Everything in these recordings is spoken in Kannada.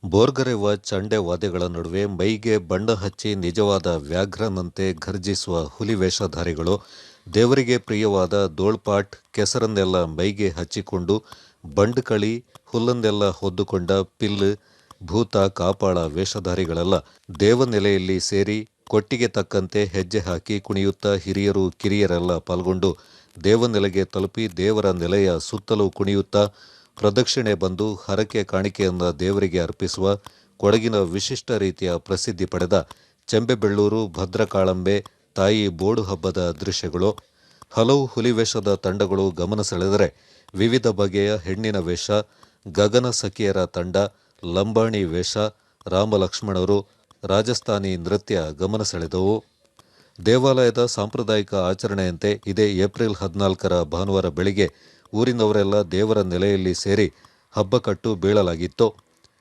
ಬೋರ್ಗರೆವ ಚಂಡೆ ವಾದ್ಯಗಳ ನಡುವೆ ಮೈಗೆ ಬಣ್ಣ ಹಚ್ಚಿ ನಿಜವಾದ ವ್ಯಾಘ್ರನಂತೆ ಘರ್ಜಿಸುವ ಹುಲಿ ವೇಷಧಾರಿಗಳು ದೇವರಿಗೆ ಪ್ರಿಯವಾದ ದೋಳ್ಪಾಟ್ ಕೆಸರನ್ನೆಲ್ಲ ಮೈಗೆ ಹಚ್ಚಿಕೊಂಡು ಬಂಡ್ಕಳಿ ಹುಲ್ಲನ್ನೆಲ್ಲ ಹೊದ್ದುಕೊಂಡ ಪಿಲ್ಲು ಭೂತ ಕಾಪಾಳ ವೇಷಧಾರಿಗಳೆಲ್ಲ ದೇವನೆಲೆಯಲ್ಲಿ ಸೇರಿ ಕೊಟ್ಟಿಗೆ ತಕ್ಕಂತೆ ಹೆಜ್ಜೆ ಹಾಕಿ ಕುಣಿಯುತ್ತಾ ಹಿರಿಯರು ಕಿರಿಯರೆಲ್ಲ ಪಾಲ್ಗೊಂಡು ದೇವನೆಲೆಗೆ ತಲುಪಿ ದೇವರ ನೆಲೆಯ ಸುತ್ತಲೂ ಕುಣಿಯುತ್ತಾ ಪ್ರದಕ್ಷಿಣೆ ಬಂದು ಹರಕೆ ಕಾಣಿಕೆಯನ್ನು ದೇವರಿಗೆ ಅರ್ಪಿಸುವ ಕೊಡಗಿನ ವಿಶಿಷ್ಟ ರೀತಿಯ ಪ್ರಸಿದ್ಧಿ ಪಡೆದ ಚೆಂಬೆಬೆಳ್ಳೂರು ಭದ್ರಕಾಳಂಬೆ ತಾಯಿ ಬೋಡು ಹಬ್ಬದ ದೃಶ್ಯಗಳು. ಹಲವು ಹುಲಿವೇಷದ ತಂಡಗಳು ಗಮನ ಸೆಳೆದರೆ ವಿವಿಧ ಬಗೆಯ ಹೆಣ್ಣಿನ ವೇಷ, ಗಗನ ಸಖಿಯರ ತಂಡ, ಲಂಬಾಣಿ ವೇಷ, ರಾಮಲಕ್ಷ್ಮಣರು, ರಾಜಸ್ಥಾನಿ ನೃತ್ಯ ಗಮನ ಸೆಳೆದವು. ದೇವಾಲಯದ ಸಾಂಪ್ರದಾಯಿಕ ಆಚರಣೆಯಂತೆ ಇದೇ ಏಪ್ರಿಲ್ 14ರ ಭಾನುವಾರ ಬೆಳಿಗ್ಗೆ ಊರಿನವರೆಲ್ಲ ದೇವರ ನೆಲೆಯಲ್ಲಿ ಸೇರಿ ಹಬ್ಬ ಕಟ್ಟು ಬೀಳಲಾಗಿತ್ತು.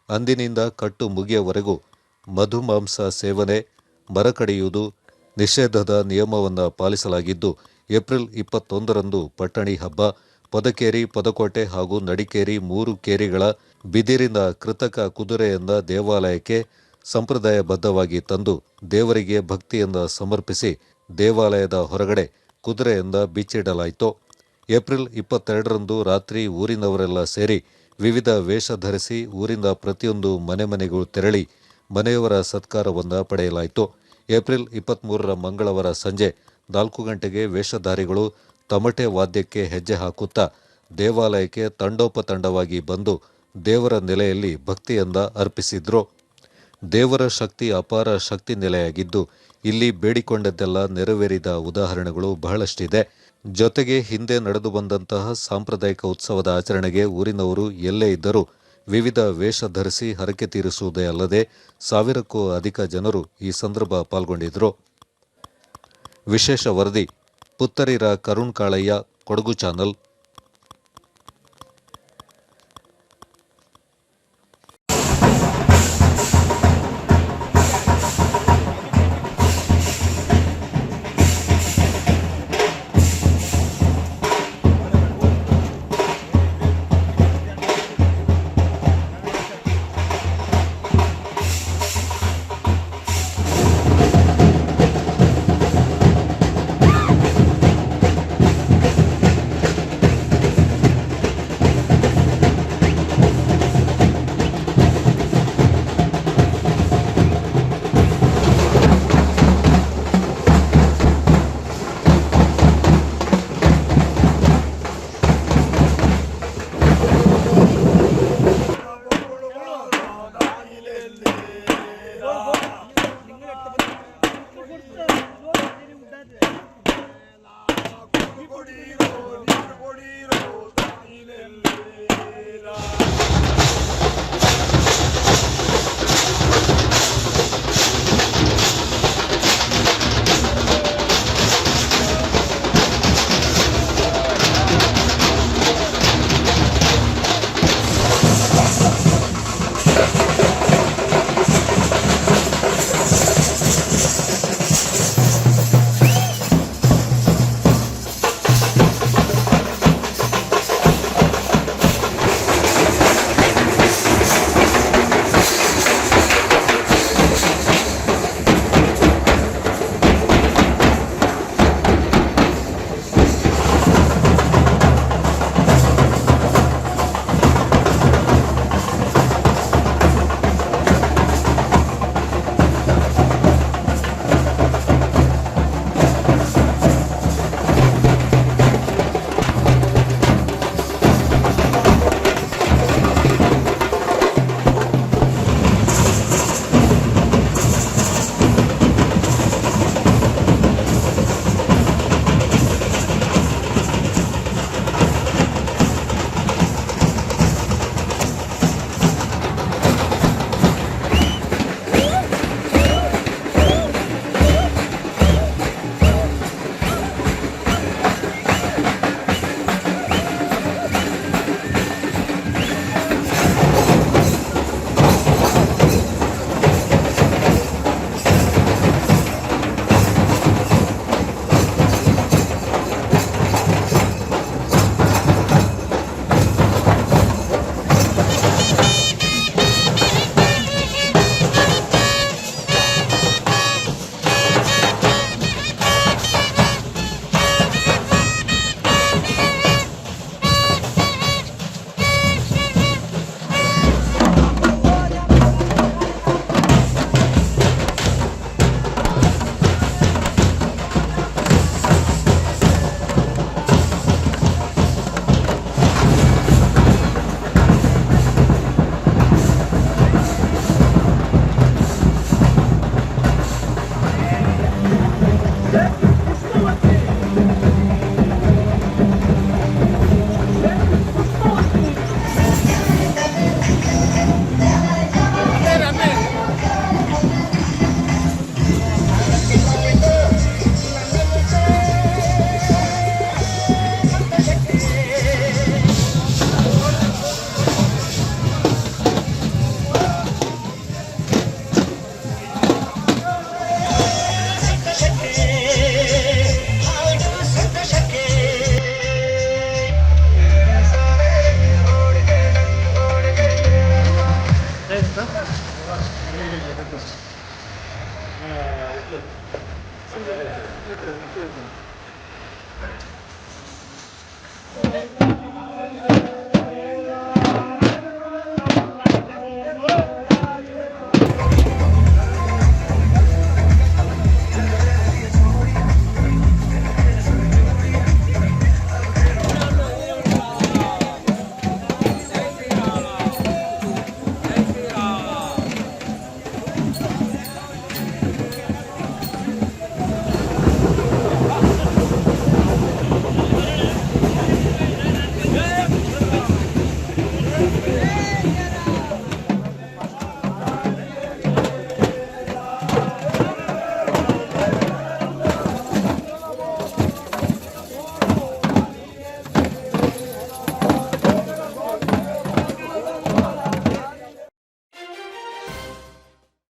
ಅಂದಿನಿಂದ ಕಟ್ಟು ಮುಗಿಯವರೆಗೂ ಮಧುಮಾಂಸ ಸೇವನೆ, ಮರ ಕಡಿಯುವುದು ನಿಷೇಧದ ನಿಯಮವನ್ನು ಪಾಲಿಸಲಾಗಿದ್ದು, ಏಪ್ರಿಲ್ 21ರಂದು ಪಟ್ಟಣಿ ಹಬ್ಬ, ಪದಕೇರಿ, ಪದಕೋಟೆ ಹಾಗೂ ನಡಿಕೇರಿ 3 ಕೇರಿಗಳ ಬಿದಿರಿನ ಕೃತಕ ಕುದುರೆಯನ್ನ ದೇವಾಲಯಕ್ಕೆ ಸಂಪ್ರದಾಯಬದ್ಧವಾಗಿ ತಂದು ದೇವರಿಗೆ ಭಕ್ತಿಯಿಂದ ಸಮರ್ಪಿಸಿ ದೇವಾಲಯದ ಹೊರಗಡೆ ಕುದುರೆಯಿಂದ ಬಿಚ್ಚಿಡಲಾಯಿತು. ಏಪ್ರಿಲ್ 22ರಂದು ರಾತ್ರಿ ಊರಿನವರೆಲ್ಲ ಸೇರಿ ವಿವಿಧ ವೇಷ ಧರಿಸಿ ಊರಿನ ಪ್ರತಿಯೊಂದು ಮನೆಗೂ ತೆರಳಿ ಮನೆಯವರ ಸತ್ಕಾರವನ್ನು ಪಡೆಯಲಾಯಿತು. ಏಪ್ರಿಲ್ 23ರ ಮಂಗಳವಾರ ಸಂಜೆ 4 ಗಂಟೆಗೆ ವೇಷಧಾರಿಗಳು ತಮಟೆ ವಾದ್ಯಕ್ಕೆ ಹೆಜ್ಜೆ ಹಾಕುತ್ತಾ ದೇವಾಲಯಕ್ಕೆ ತಂಡೋಪತಂಡವಾಗಿ ಬಂದು ದೇವರ ನೆಲೆಯಲ್ಲಿ ಭಕ್ತಿಯಿಂದ ಅರ್ಪಿಸಿದ್ರು. ದೇವರ ಶಕ್ತಿ ಅಪಾರ ಶಕ್ತಿ ನೆಲೆಯಾಗಿದ್ದು ಇಲ್ಲಿ ಬೇಡಿಕೊಂಡದ್ದೆಲ್ಲ ನೆರವೇರಿದ ಉದಾಹರಣೆಗಳು ಬಹಳಷ್ಟಿದೆ. ಜೊತೆಗೆ ಹಿಂದೆ ನಡೆದು ಬಂದಂತಹ ಸಾಂಪ್ರದಾಯಿಕ ಉತ್ಸವದ ಆಚರಣೆಗೆ ಊರಿನವರು ಎಲ್ಲೇ ಇದ್ದರೂ ವಿವಿಧ ವೇಷ ಧರಿಸಿ ಹರಕೆ ತೀರಿಸುವುದೇ ಅಲ್ಲದೆ ಸಾವಿರಕ್ಕೂ ಅಧಿಕ ಜನರು ಈ ಸಂದರ್ಭ ಪಾಲ್ಗೊಂಡಿದ್ದರು. ವಿಶೇಷ ವರದಿ ಪುತ್ತರಿರ ಕರುಣ್ ಕಾಳಯ್ಯ, ಕೊಡಗು ಚಾನಲ್.